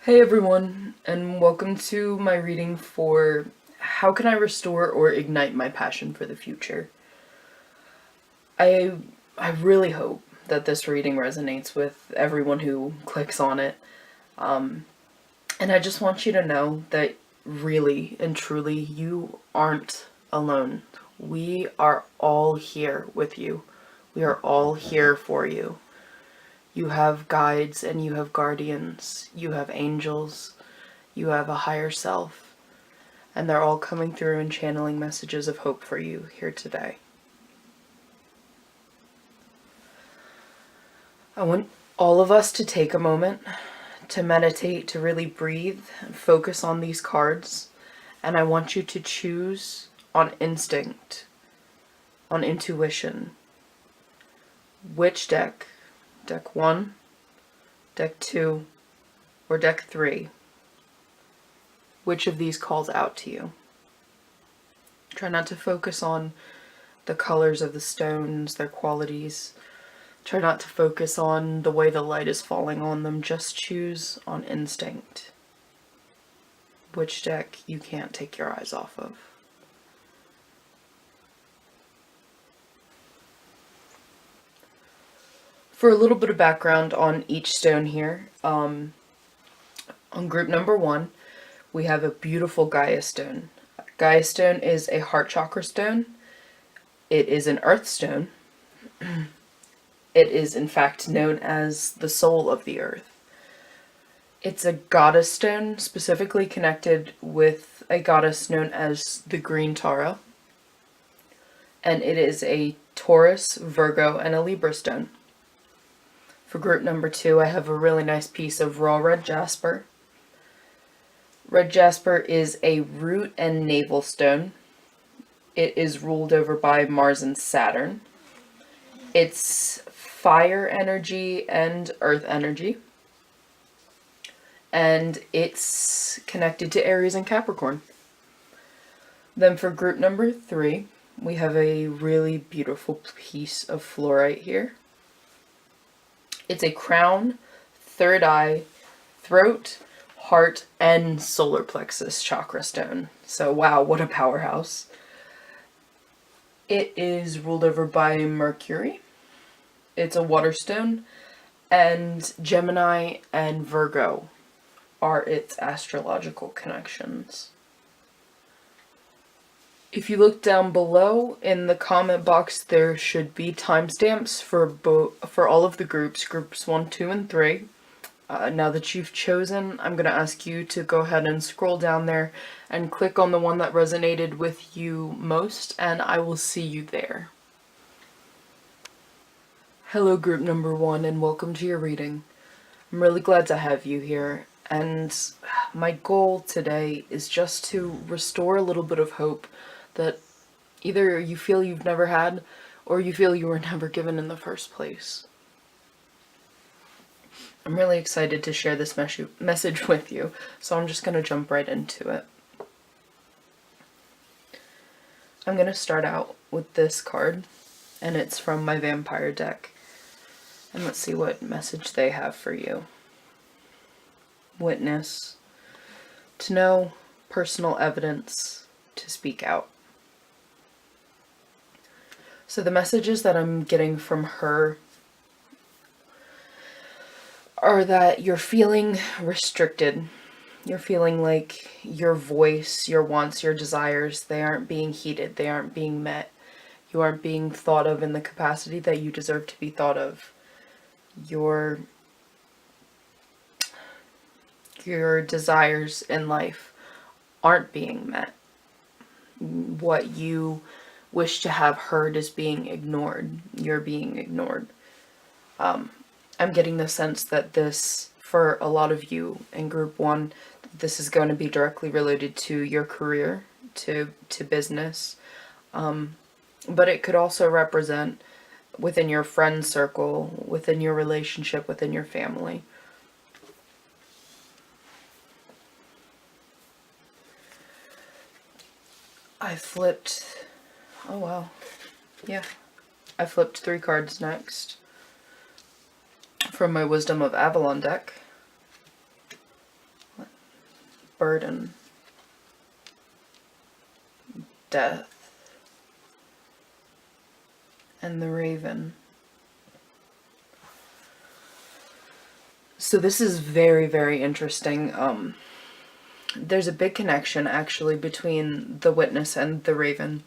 Hey everyone, and welcome to my reading for How Can I Restore or Ignite My Passion for the Future? I really hope that this reading resonates with everyone who clicks on it. And I just want you to know that really and truly you aren't alone. We are all here with you. We are all here for you. You have guides and you have guardians. You have angels. You have a higher self. And they're all coming through and channeling messages of hope for you here today. I want all of us to take a moment to meditate, to really breathe, and focus on these cards. And I want you to choose on instinct, on intuition, which deck 1, deck 2, or deck 3, which of these calls out to you. Try not to focus on the colors of the stones, their qualities. Try not to focus on the way the light is falling on them. Just choose on instinct which deck you can't take your eyes off of. For a little bit of background on each stone here, on group number 1, we have a beautiful Gaia stone. Gaia stone is a heart chakra stone. It is an earth stone. It is in fact known as the soul of the earth. It's a goddess stone, specifically connected with a goddess known as the Green Tara. And it is a Taurus, Virgo, and a Libra stone. For group number 2, I have a really nice piece of raw red jasper. Red jasper is a root and navel stone. It is ruled over by Mars and Saturn. It's fire energy and earth energy. And it's connected to Aries and Capricorn. Then for group number 3, we have a really beautiful piece of fluorite here. It's a crown, third eye, throat, heart, and solar plexus chakra stone. So wow, what a powerhouse. It is ruled over by Mercury. It's a water stone, and Gemini and Virgo are its astrological connections. If you look down below in the comment box, there should be timestamps for all of the groups 1, 2, and 3. Now that you've chosen, I'm going to ask you to go ahead and scroll down there and click on the one that resonated with you most, and I will see you there. Hello group number 1, and welcome to your reading. I'm really glad to have you here, and my goal today is just to restore a little bit of hope that either you feel you've never had or you feel you were never given in the first place. I'm really excited to share this message with you, so I'm just going to jump right into it. I'm going to start out with this card, and it's from my vampire deck. And let's see what message they have for you. Witness. To know, personal evidence, to speak out. So the messages that I'm getting from her are that you're feeling restricted. You're feeling like your voice, your wants, your desires, they aren't being heeded, they aren't being met. You aren't being thought of in the capacity that you deserve to be thought of. Your desires in life aren't being met. What you wish to have heard is being ignored. You're being ignored. I'm getting the sense that this, for a lot of you in group 1, this is going to be directly related to your career, to business. But it could also represent within your friend circle, within your relationship, within your family. I flipped, oh wow, yeah, I flipped 3 cards next from my Wisdom of Avalon deck. burden, death, and the raven. So this is very, very interesting. There's a big connection actually between the witness and the raven.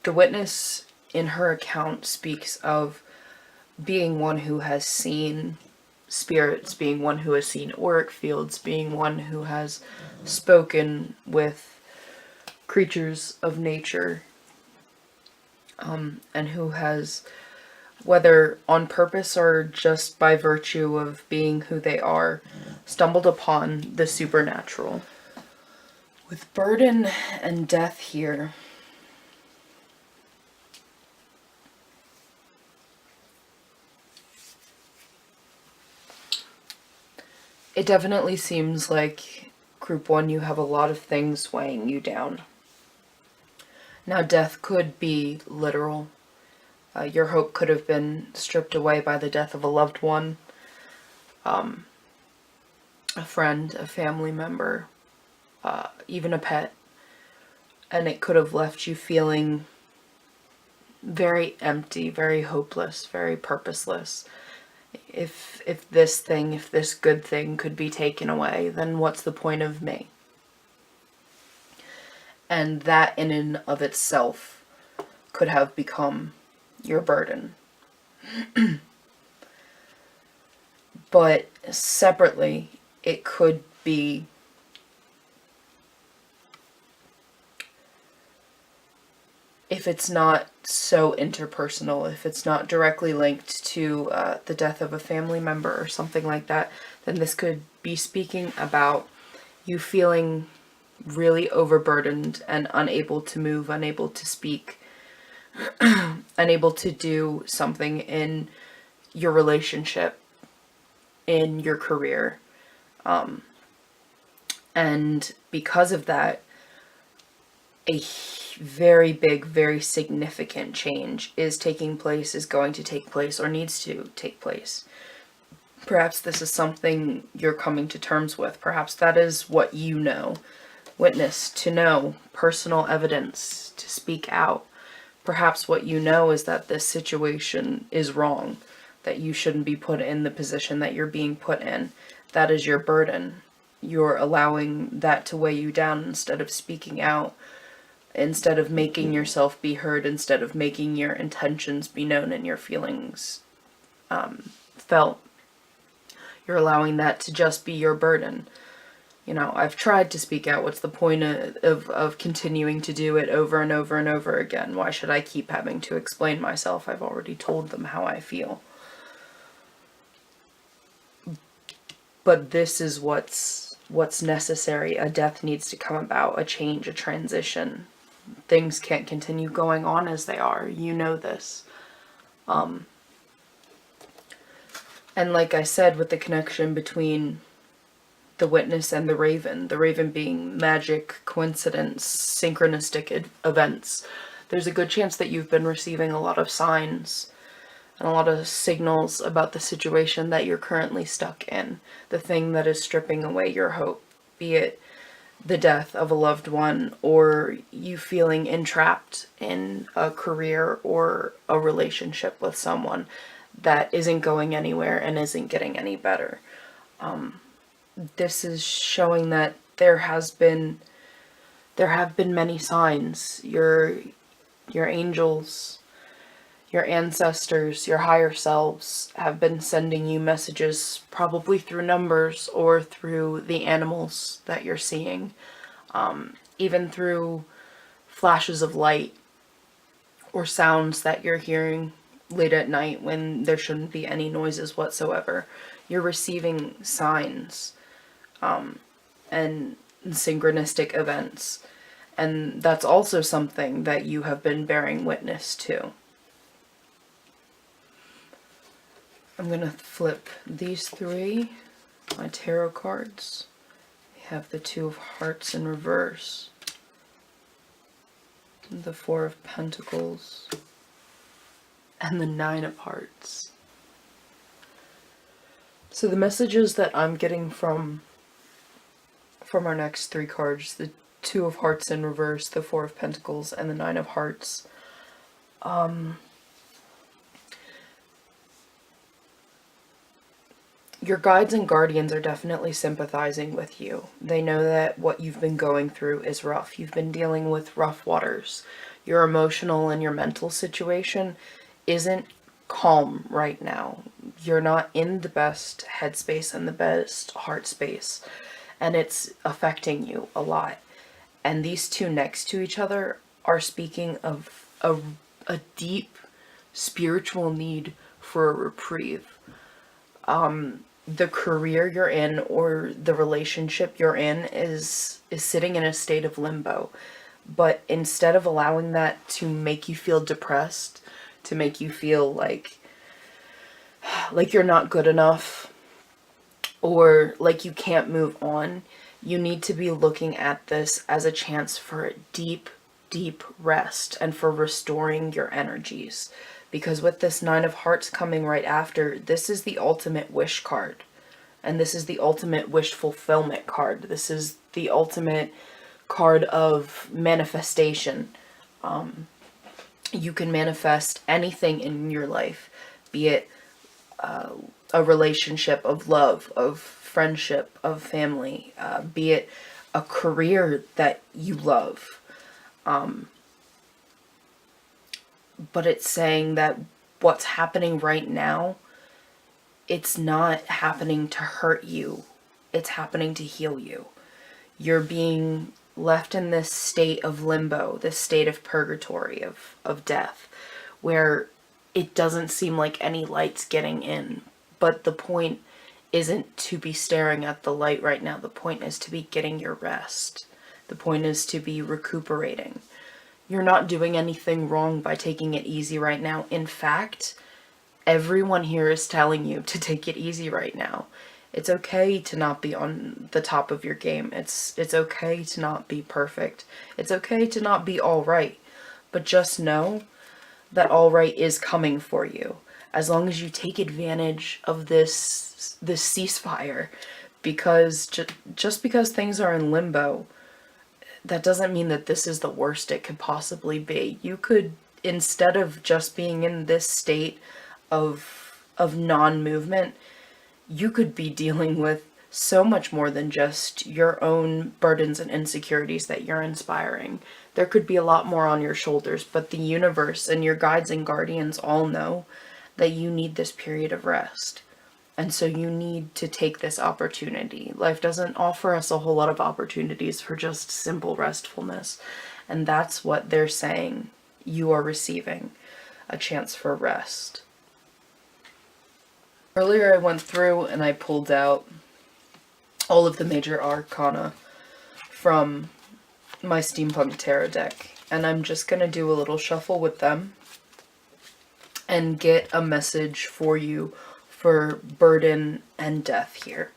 The witness in her account speaks of being one who has seen spirits, being one who has seen auric fields, being one who has spoken with creatures of nature, and who has, whether on purpose or just by virtue of being who they are, stumbled upon the supernatural. With burden and death here, it definitely seems like Group 1, you have a lot of things weighing you down. Now, death could be literal. Your hope could have been stripped away by the death of a loved one, a friend, a family member, even a pet. And it could have left you feeling very empty, very hopeless, very purposeless. If this good thing could be taken away, then what's the point of me? And that in and of itself could have become your burden. But separately, it could be if it's not so interpersonal, if it's not directly linked to the death of a family member or something like that, then this could be speaking about you feeling really overburdened and unable to move, unable to speak, unable to do something in your relationship, in your career. And because of that, a very big, very significant change is going to take place, or needs to take place. Perhaps this is something you're coming to terms with. Perhaps that is what you know. Witness, to know, personal evidence, to speak out. Perhaps what you know is that this situation is wrong, that you shouldn't be put in the position that you're being put in. That is your burden. You're allowing that to weigh you down instead of speaking out, instead of making yourself be heard, instead of making your intentions be known and your feelings felt. You're allowing that to just be your burden. You know, I've tried to speak out. What's the point of continuing to do it over and over and over again? Why should I keep having to explain myself? I've already told them how I feel. But this is what's necessary. A death needs to come about, a change, a transition. Things can't continue going on as they are. You know this. And like I said, with the connection between the witness and the raven being magic, coincidence, synchronistic events, there's a good chance that you've been receiving a lot of signs and a lot of signals about the situation that you're currently stuck in, the thing that is stripping away your hope, be it the death of a loved one, or you feeling entrapped in a career or a relationship with someone that isn't going anywhere and isn't getting any better. This is showing that there have been many signs. Your angels, your ancestors, your higher selves have been sending you messages, probably through numbers or through the animals that you're seeing, even through flashes of light or sounds that you're hearing late at night when there shouldn't be any noises whatsoever. You're receiving signs and synchronistic events, and that's also something that you have been bearing witness to. I'm going to flip these three, my tarot cards. We have the Two of Hearts in reverse, the Four of Pentacles, and the Nine of Hearts. So the messages that I'm getting from from our next three cards, the Two of Hearts in reverse, the Four of Pentacles, and the Nine of Hearts. Your guides and guardians are definitely sympathizing with you. They know that what you've been going through is rough. You've been dealing with rough waters. Your emotional and your mental situation isn't calm right now. You're not in the best headspace and the best heart space, and it's affecting you a lot. And these two next to each other are speaking of a deep spiritual need for a reprieve. The career you're in or the relationship you're in is sitting in a state of limbo. But instead of allowing that to make you feel depressed, to make you feel like you're not good enough or like you can't move on, you need to be looking at this as a chance for a deep, deep rest and for restoring your energies. Because with this Nine of Hearts coming right after, this is the ultimate wish card. And this is the ultimate wish fulfillment card. This is the ultimate card of manifestation. You can manifest anything in your life, be it a relationship of love, of friendship, of family, be it a career that you love. But it's saying that what's happening right now, it's not happening to hurt you. It's happening to heal you. You're being left in this state of limbo, this state of purgatory, of death, where it doesn't seem like any light's getting in. But the point isn't to be staring at the light right now. The point is to be getting your rest. The point is to be recuperating. You're not doing anything wrong by taking it easy right now. In fact, everyone here is telling you to take it easy right now. It's okay to not be on the top of your game. It's okay to not be perfect. It's okay to not be all right. But just know that all right is coming for you. As long as you take advantage of this ceasefire. Because just because things are in limbo, that doesn't mean that this is the worst it could possibly be. You could, instead of just being in this state of non-movement, you could be dealing with so much more than just your own burdens and insecurities that you're inspiring. There could be a lot more on your shoulders, but the universe and your guides and guardians all know that you need this period of rest. And so you need to take this opportunity. Life doesn't offer us a whole lot of opportunities for just simple restfulness. And that's what they're saying you are receiving, a chance for rest. Earlier I went through and I pulled out all of the major arcana from my Steampunk Tarot deck. And I'm just going to do a little shuffle with them and get a message for you for burden and death here.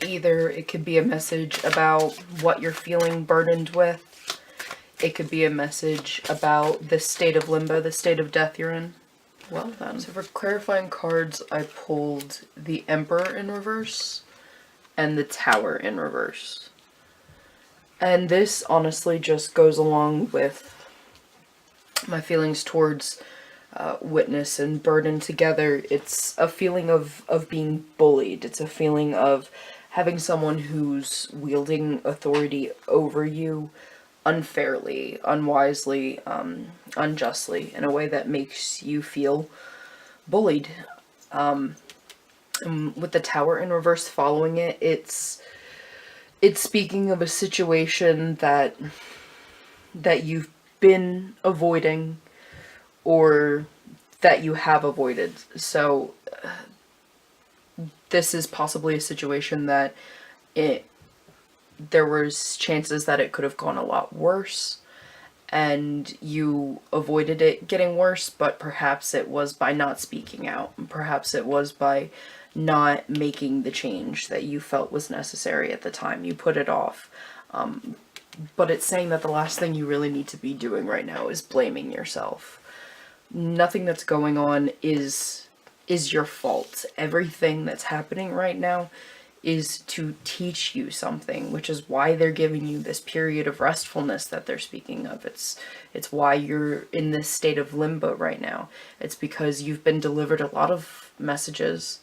Either it could be a message about what you're feeling burdened with. It could be a message about the state of limbo, the state of death you're in. Well then. So for clarifying cards, I pulled the Emperor in reverse and the Tower in reverse. And this honestly just goes along with my feelings towards witness and burden together. It's a feeling of being bullied. It's a feeling of having someone who's wielding authority over you unfairly, unwisely, unjustly, in a way that makes you feel bullied. And with the Tower in reverse following it, it's speaking of a situation that you've been avoiding or that you have avoided. So this is possibly a situation that there was chances that it could have gone a lot worse and you avoided it getting worse, but perhaps it was by not speaking out. Perhaps it was by not making the change that you felt was necessary at the time. You put it off. But it's saying that the last thing you really need to be doing right now is blaming yourself. Nothing that's going on is your fault. Everything that's happening right now is to teach you something, which is why they're giving you this period of restfulness that they're speaking of. It's why you're in this state of limbo right now. It's because you've been delivered a lot of messages,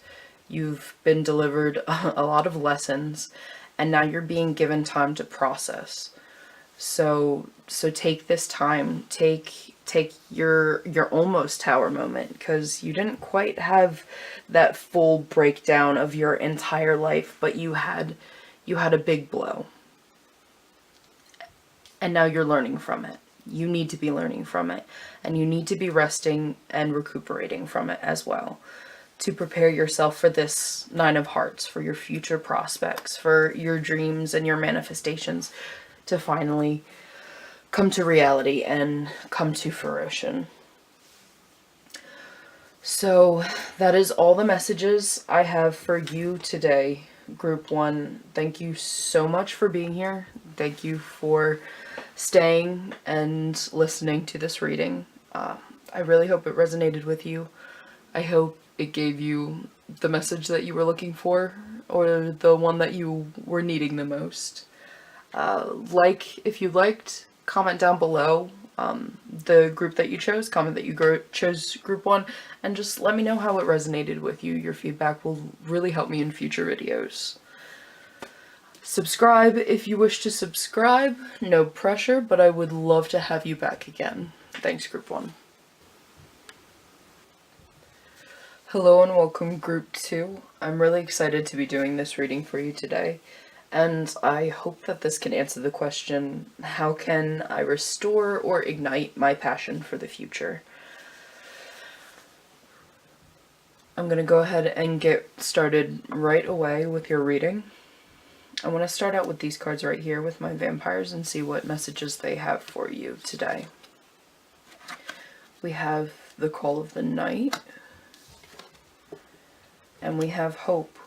you've been delivered a lot of lessons, and now you're being given time to process. So take this time, take your almost tower moment, because you didn't quite have that full breakdown of your entire life, but you had a big blow. And now you're learning from it. You need to be learning from it, and you need to be resting and recuperating from it as well, to prepare yourself for this Nine of Hearts, for your future prospects, for your dreams and your manifestations to finally come to reality and come to fruition. So that is all the messages I have for you today, Group 1. Thank you so much for being here. Thank you for staying and listening to this reading. I really hope it resonated with you. I hope it gave you the message that you were looking for, or the one that you were needing the most. If you liked, comment down below the group that you chose, comment that you chose Group 1, and just let me know how it resonated with you. Your feedback will really help me in future videos. Subscribe if you wish to subscribe. No pressure, but I would love to have you back again. Thanks, Group 1. Hello and welcome, Group 2. I'm really excited to be doing this reading for you today, and I hope that this can answer the question, how can I restore or ignite my passion for the future? I'm going to go ahead and get started right away with your reading. I want to start out with these cards right here with my vampires and see what messages they have for you today. We have the Call of the Night, and we have Hope.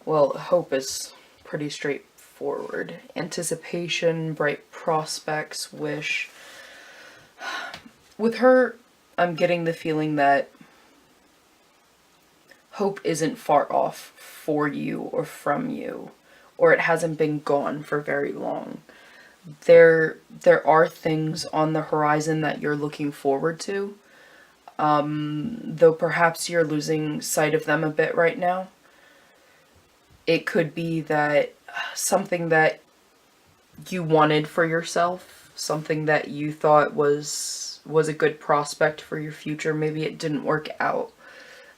Well, hope is pretty straightforward. Anticipation, bright prospects, wish. With her, I'm getting the feeling that hope isn't far off for you or from you, or it hasn't been gone for very long. There are things on the horizon that you're looking forward to, though perhaps you're losing sight of them a bit right now. It could be that something that you wanted for yourself, something that you thought was a good prospect for your future, maybe it didn't work out.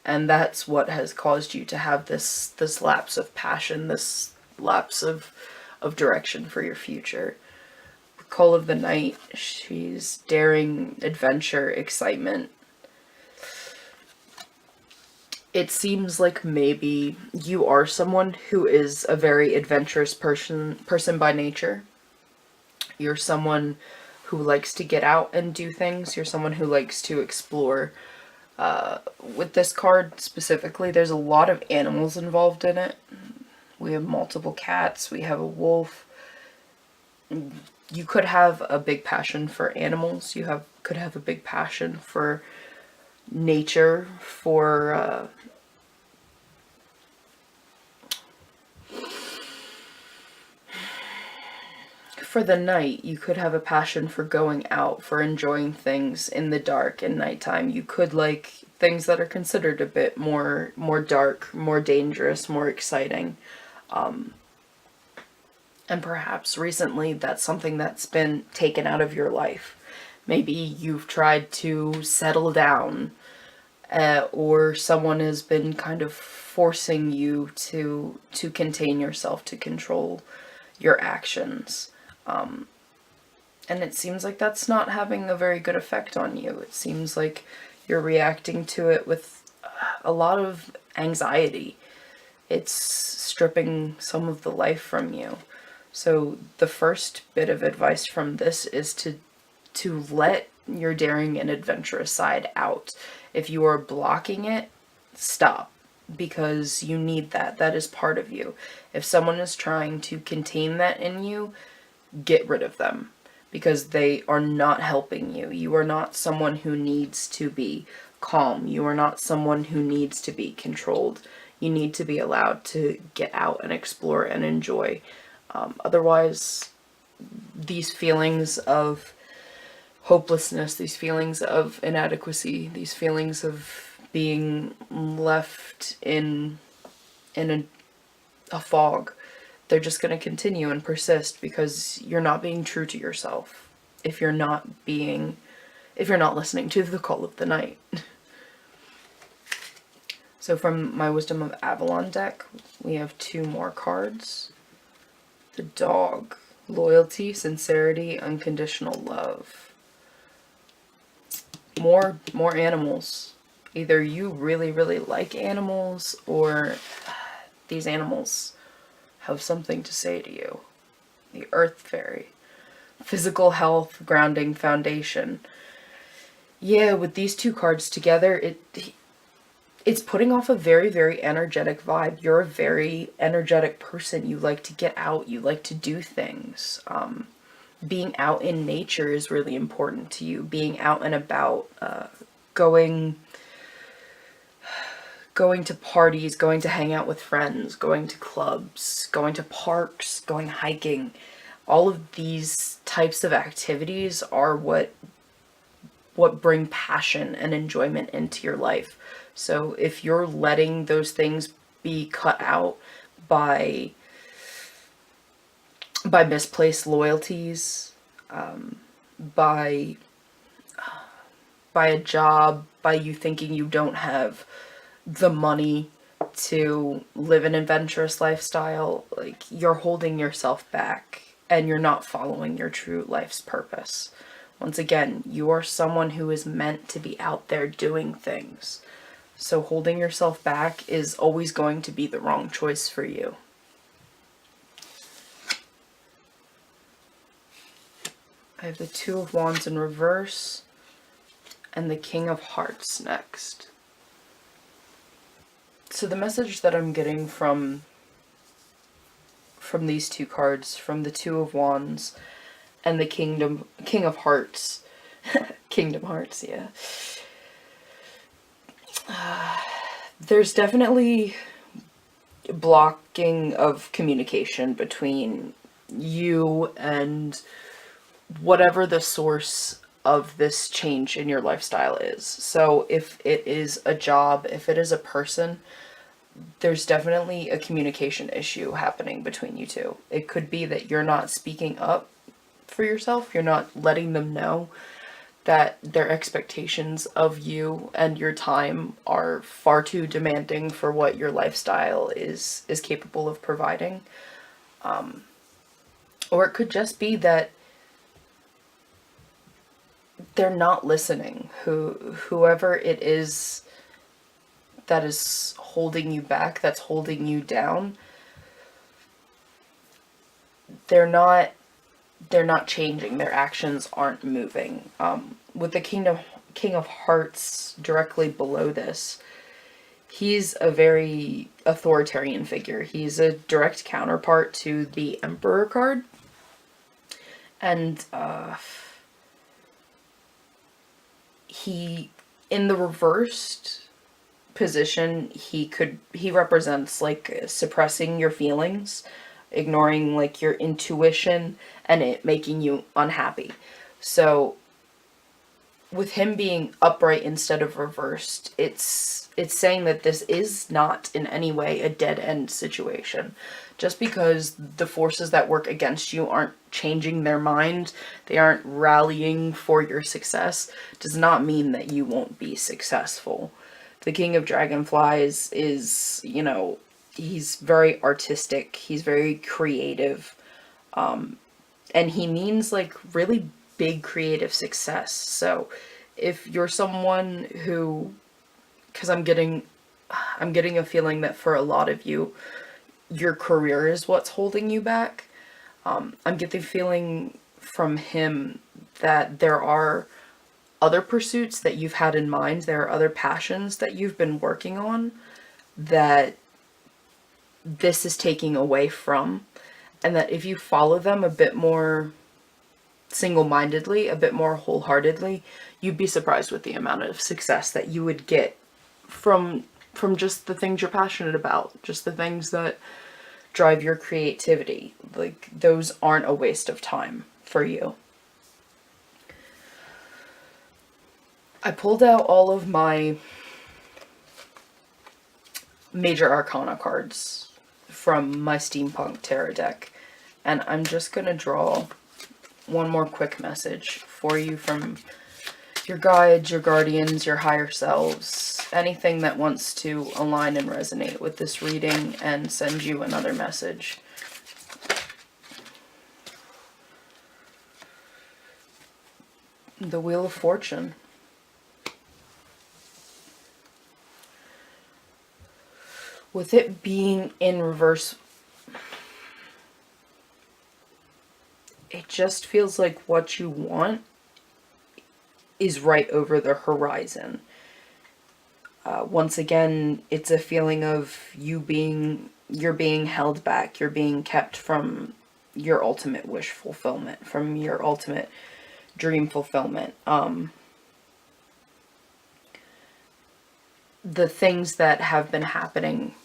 And that's what has caused you to have this lapse of passion, this lapse of direction for your future. The Call of the Night, she's daring, adventure, excitement. It seems like maybe you are someone who is a very adventurous person by nature. You're someone who likes to get out and do things. You're someone who likes to explore. With this card specifically, there's a lot of animals involved in it. We have multiple cats. We have a wolf. You could have a big passion for animals. You could have a big passion for nature, for the night. You could have a passion for going out, for enjoying things in the dark and nighttime. You could like things that are considered a bit more dark, more dangerous, more exciting. And perhaps recently that's something that's been taken out of your life. Maybe you've tried to settle down, or someone has been kind of forcing you to contain yourself, to control your actions. And it seems like that's not having a very good effect on you. It seems like you're reacting to it with a lot of anxiety. It's stripping some of the life from you. So the first bit of advice from this is to let your daring and adventurous side out. If you are blocking it, stop, because you need that. That is part of you. If someone is trying to contain that in you, get rid of them, because they are not helping you. You are not someone who needs to be calm. You are not someone who needs to be controlled. You need to be allowed to get out and explore and enjoy. Otherwise, these feelings of hopelessness, these feelings of inadequacy, these feelings of being left in a fog, they're just going to continue and persist because you're not being true to yourself. If you're not listening to the call of the night. So from my Wisdom of Avalon deck, we have 2 more cards. The Dog. Loyalty, sincerity, unconditional love. More animals. Either you really, really like animals, or these animals have something to say to you. The Earth Fairy. Physical health, grounding, foundation. Yeah, with these 2 cards together, it's putting off a very, very energetic vibe. You're a very energetic person. You like to get out. You like to do things. Being out in nature is really important to you. Being out and about, going to parties, going to hang out with friends, going to clubs, going to parks, going hiking. All of these types of activities are what bring passion and enjoyment into your life. So if you're letting those things be cut out by misplaced loyalties, by a job, by you thinking you don't have the money to live an adventurous lifestyle, like, you're holding yourself back and you're not following your true life's purpose. Once again, you are someone who is meant to be out there doing things. So holding yourself back is always going to be the wrong choice for you. I have the 2 of Wands in reverse and the King of Hearts next. So the message that I'm getting from these 2 cards, from the 2 of Wands and the King of Hearts, Kingdom Hearts, yeah. There's definitely blocking of communication between you and whatever the source of this change in your lifestyle is. So if it is a job, if it is a person, there's definitely a communication issue happening between you two. It could be that you're not speaking up for yourself, you're not letting them know that their expectations of you and your time are far too demanding for what your lifestyle is capable of providing. Or it could just be that they're not listening. Whoever it is that is holding you back, that's holding you down, they're not changing. Their actions aren't moving. With the King of Hearts directly below this, he's a very authoritarian figure. He's a direct counterpart to the Emperor card. And he, in the reversed position, he represents like suppressing your feelings, ignoring like your intuition, and it making you unhappy. So with him being upright instead of reversed, it's saying that this is not in any way a dead-end situation. Just because the forces that work against you aren't changing their mind, they aren't rallying for your success, does not mean that you won't be successful. The King of Dragonflies is, he's very artistic, he's very creative, and he means like really big creative success. So if you're someone who, because I'm getting a feeling that for a lot of you, your career is what's holding you back. I'm getting the feeling from him that there are other pursuits that you've had in mind, there are other passions that you've been working on that this is taking away from, and that if you follow them a bit more single-mindedly, a bit more wholeheartedly, you'd be surprised with the amount of success that you would get from just the things you're passionate about, just the things that drive your creativity. Like, those aren't a waste of time for you. I pulled out all of my major arcana cards from my steampunk tarot deck, and I'm just gonna draw one more quick message for you from your guides, your guardians, your higher selves, anything that wants to align and resonate with this reading and send you another message. The Wheel of Fortune. With it being in reverse, it just feels like what you want is right over the horizon. Once again, it's a feeling of you're being held back, you're being kept from your ultimate wish fulfillment, from your ultimate dream fulfillment. The things that have been happening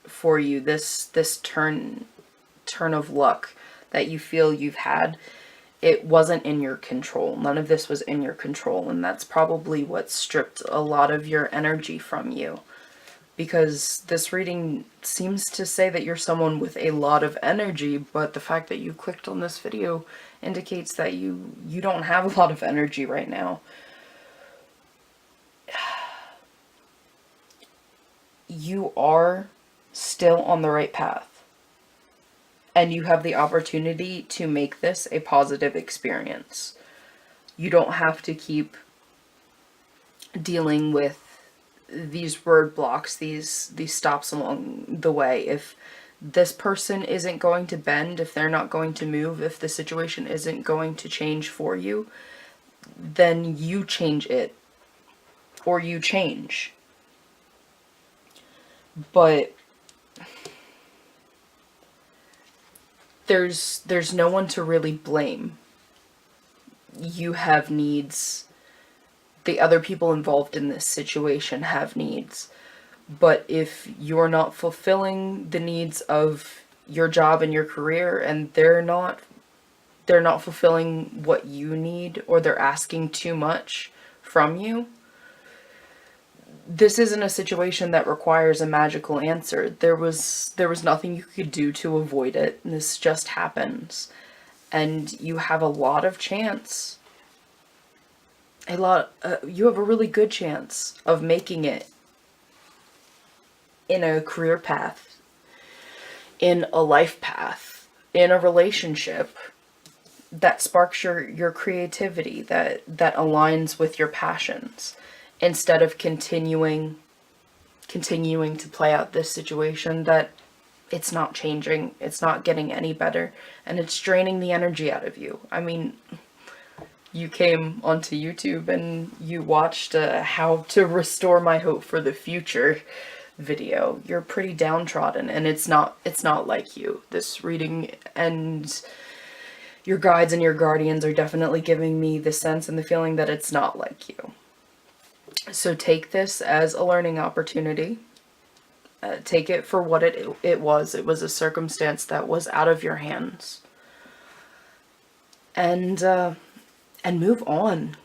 for you, this turn of luck that you feel you've had, it wasn't in your control. None of this was in your control, and that's probably what stripped a lot of your energy from you. Because this reading seems to say that you're someone with a lot of energy, but the fact that you clicked on this video indicates that you don't have a lot of energy right now. You are still on the right path, and you have the opportunity to make this a positive experience. You don't have to keep dealing with these roadblocks, these stops along the way. If this person isn't going to bend, if they're not going to move, if the situation isn't going to change for you, then you change it, or you change. But there's no one to really blame. You have needs. The other people involved in this situation have needs. But if you're not fulfilling the needs of your job and your career, and they're not fulfilling what you need, or they're asking too much from you, this isn't a situation that requires a magical answer. There was nothing you could do to avoid it. This just happens. And you have a lot of chance. You have a really good chance of making it in a career path, in a life path, in a relationship that sparks your creativity, that aligns with your passions, instead of continuing to play out this situation that it's not changing, it's not getting any better, and it's draining the energy out of you. I mean, you came onto YouTube and you watched how to restore my hope for the future video. You're pretty downtrodden, and it's not like you. This reading and your guides and your guardians are definitely giving me the sense and the feeling that it's not like you. So take this as a learning opportunity. Take it for what it was. It was a circumstance that was out of your hands. And move on.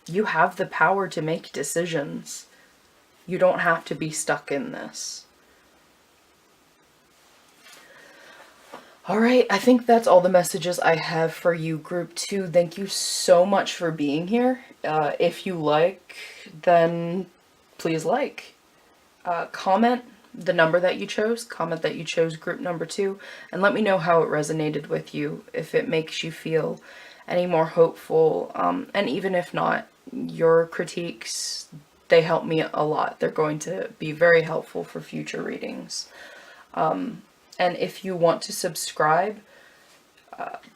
You have the power to make decisions. You don't have to be stuck in this. Alright, I think that's all the messages I have for you, Group 2. Thank you so much for being here. If you like, then please like. Comment the number that you chose. Comment that you chose Group number 2. And let me know how it resonated with you, if it makes you feel any more hopeful. And even if not, your critiques, they help me a lot. They're going to be very helpful for future readings. And if you want to subscribe,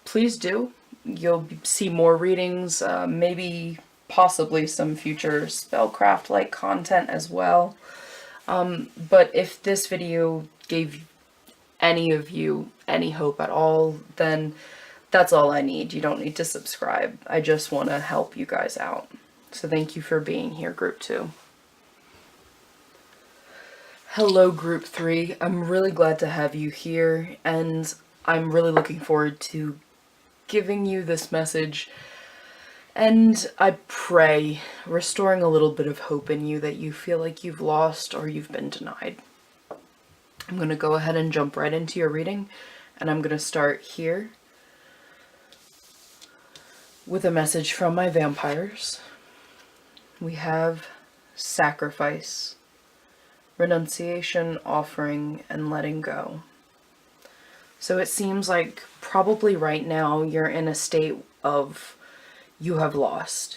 please do. You'll see more readings, maybe possibly some future spellcraft-like content as well. But if this video gave any of you any hope at all, then That's all I need. You don't need to subscribe. I just want to help you guys out. So thank you for being here, Group 2. Hello, Group 3. I'm really glad to have you here, and I'm really looking forward to giving you this message, and I pray restoring a little bit of hope in you that you feel like you've lost or you've been denied. I'm going to go ahead and jump right into your reading, and I'm going to start here with a message from my vampires. We have sacrifice, renunciation, offering, and letting go. So it seems like probably right now you're in a state of you have lost.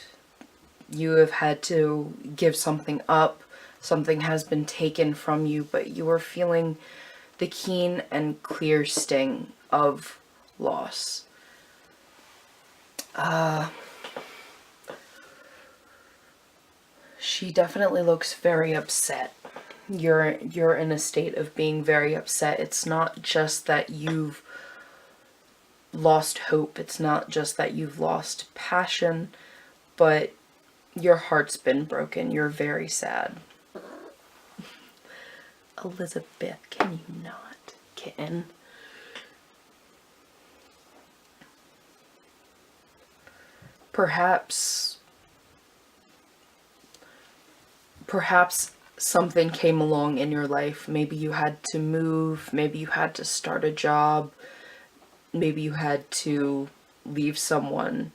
You have had to give something up. Something has been taken from you, but you are feeling the keen and clear sting of loss. She definitely looks very upset. You're in a state of being very upset. It's not just that you've lost hope. It's not just that you've lost passion, but your heart's been broken. You're very sad. Elizabeth, can you not, kitten? Perhaps something came along in your life. Maybe you had to move, maybe you had to start a job, maybe you had to leave someone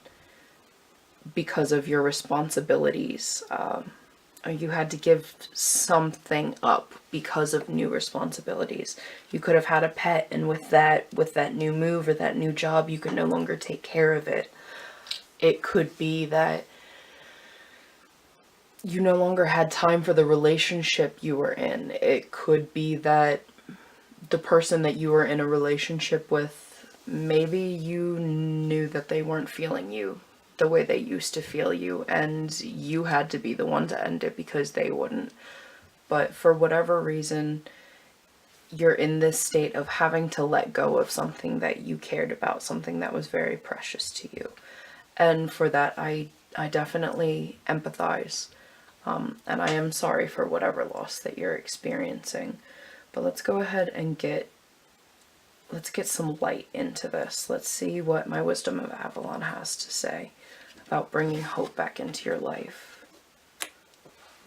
because of your responsibilities, or you had to give something up because of new responsibilities. You could have had a pet, and with that new move or that new job, you could no longer take care of it. It could be that you no longer had time for the relationship you were in. It could be that the person that you were in a relationship with, maybe you knew that they weren't feeling you the way they used to feel you, and you had to be the one to end it because they wouldn't. But for whatever reason, you're in this state of having to let go of something that you cared about, something that was very precious to you. And for that, I definitely empathize. And I am sorry for whatever loss that you're experiencing. But let's go ahead and let's get some light into this. Let's see what my Wisdom of Avalon has to say about bringing hope back into your life.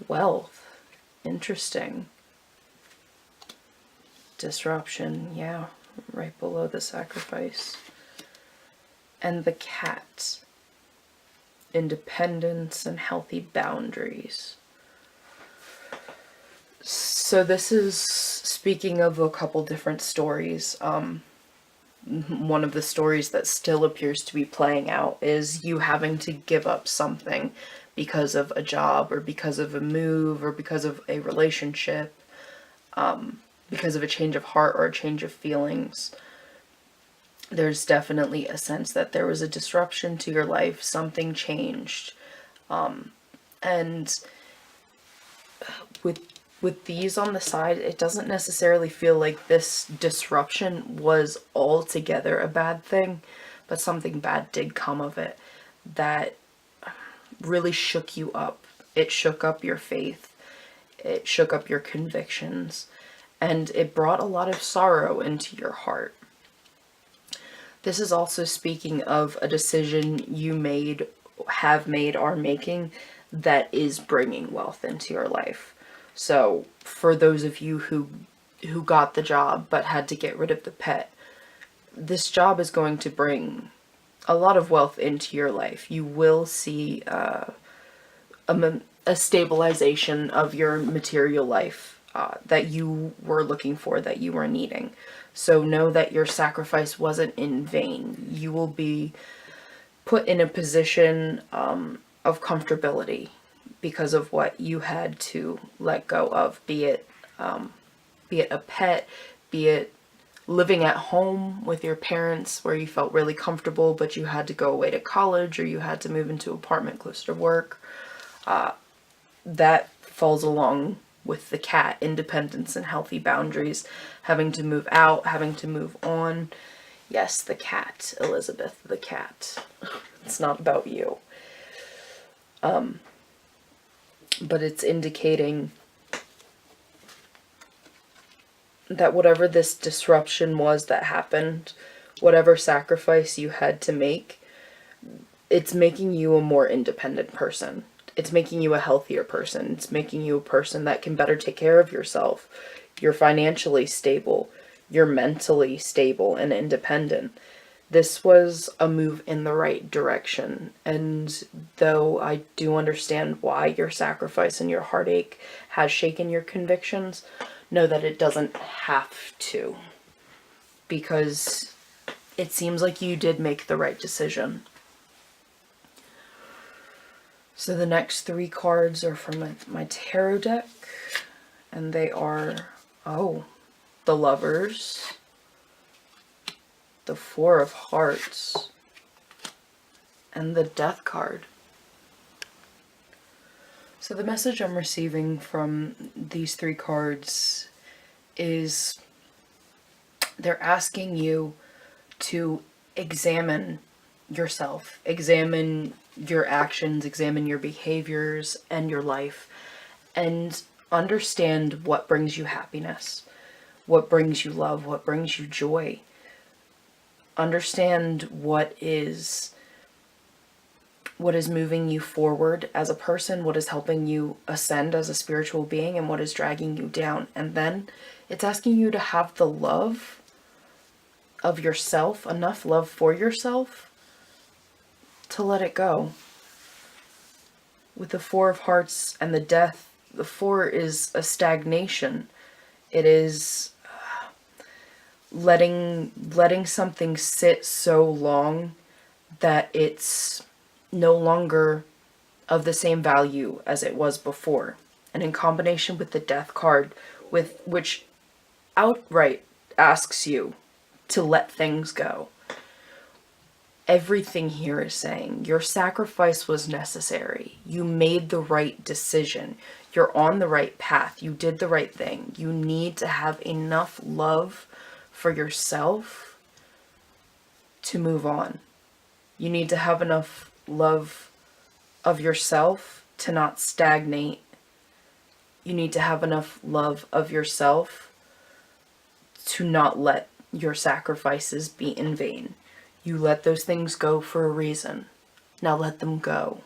Wealth. Interesting. Disruption. Yeah, right below the sacrifice. And the cat. Independence and healthy boundaries. So this is speaking of a couple different stories. One of the stories that still appears to be playing out is you having to give up something because of a job or because of a move or because of a relationship, because of a change of heart or a change of feelings. There's definitely a sense that there was a disruption to your life, something changed. And with these on the side, it doesn't necessarily feel like this disruption was altogether a bad thing, but something bad did come of it that really shook you up. It shook up your faith. It shook up your convictions. And it brought a lot of sorrow into your heart. This is also speaking of a decision you made, have made, are making that is bringing wealth into your life. So for those of you who got the job but had to get rid of the pet, this job is going to bring a lot of wealth into your life. You will see a stabilization of your material life that you were looking for, that you were needing. So know that your sacrifice wasn't in vain. You will be put in a position of comfortability because of what you had to let go of, be it a pet, be it living at home with your parents where you felt really comfortable but you had to go away to college or you had to move into an apartment close to work. That falls along with the cat, independence and healthy boundaries, having to move out, having to move on. Yes, the cat, Elizabeth, the cat. It's not about you. But it's indicating that whatever this disruption was that happened, whatever sacrifice you had to make, it's making you a more independent person. It's making you a healthier person. It's making you a person that can better take care of yourself. You're financially stable. You're mentally stable and independent. This was a move in the right direction. And though I do understand why your sacrifice and your heartache has shaken your convictions, know that it doesn't have to. Because it seems like you did make the right decision. So the next 3 cards are from my tarot deck. And they are, the Lovers, the 4 of Hearts, and the Death card. So the message I'm receiving from these 3 cards is they're asking you to examine yourself, examine your actions, examine your behaviors and your life, and understand what brings you happiness, what brings you love, what brings you joy. Understand what is moving you forward as a person, what is helping you ascend as a spiritual being, and what is dragging you down. And then it's asking you to have the love of yourself, enough love for yourself to let it go. With the 4 of Hearts and the Death, the 4 is a stagnation. It is letting something sit so long that it's no longer of the same value as it was before. And in combination with the Death card, which outright asks you to let things go. Everything here is saying your sacrifice was necessary. You made the right decision. You're on the right path. You did the right thing. You need to have enough love for yourself to move on. You need to have enough love of yourself to not stagnate. You need to have enough love of yourself to not let your sacrifices be in vain. You let those things go for a reason. Now let them go.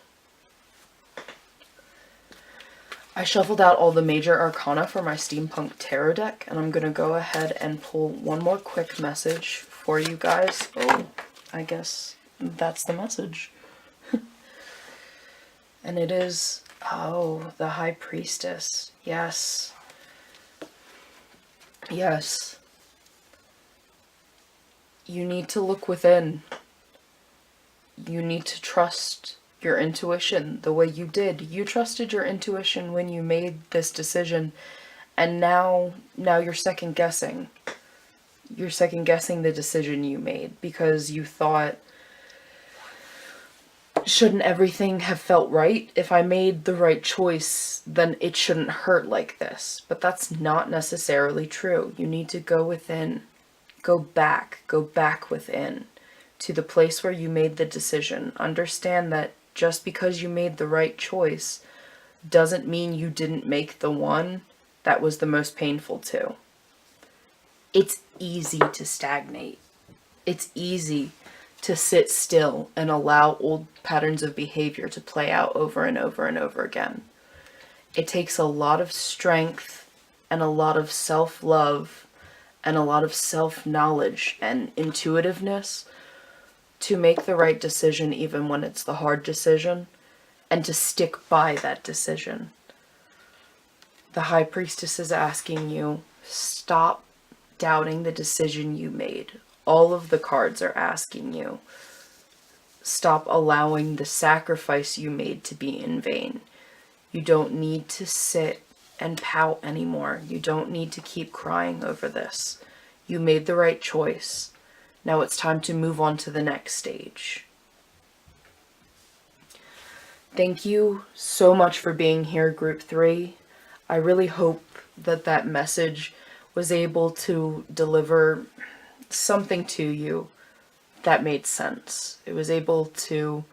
I shuffled out all the major arcana for my steampunk tarot deck, and I'm going to go ahead and pull one more quick message for you guys. Oh, I guess that's the message. And it is, the High Priestess. Yes. Yes. You need to look within. You need to trust your intuition the way you did. You trusted your intuition when you made this decision, and now you're second guessing. You're second guessing the decision you made because you thought, shouldn't everything have felt right? If I made the right choice, then it shouldn't hurt like this. But that's not necessarily true. You need to go within. Go back within to the place where you made the decision. Understand that just because you made the right choice doesn't mean you didn't make the one that was the most painful too. It's easy to stagnate. It's easy to sit still and allow old patterns of behavior to play out over and over and over again. It takes a lot of strength and a lot of self-love and a lot of self-knowledge and intuitiveness to make the right decision even when it's the hard decision, and to stick by that decision. The High Priestess is asking you, stop doubting the decision you made. All of the cards are asking you, stop allowing the sacrifice you made to be in vain. You don't need to sit and pout anymore. You don't need to keep crying over this. You made the right choice. Now it's time to move on to the next stage. Thank you so much for being here, Group 3. I really hope that message was able to deliver something to you that made sense. It was able to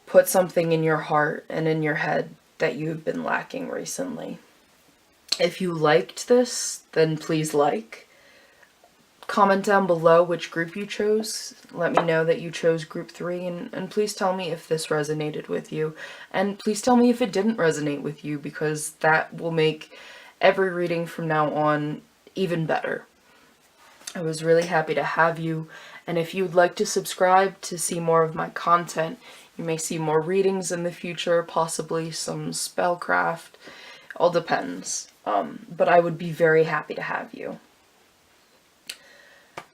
put something in your heart and in your head that you've been lacking recently. If you liked this, then please like. Comment down below which group you chose. Let me know that you chose group 3, and please tell me if this resonated with you. And please tell me if it didn't resonate with you, because that will make every reading from now on even better. I was really happy to have you, and if you'd like to subscribe to see more of my content, you may see more readings in the future, possibly some spellcraft, all depends. But I would be very happy to have you.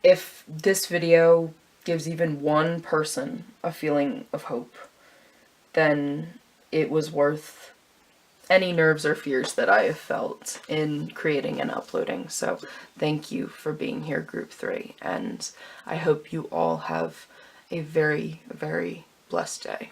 If this video gives even one person a feeling of hope, then it was worth any nerves or fears that I have felt in creating and uploading. So thank you for being here, group 3, and I hope you all have a very, very blessed day.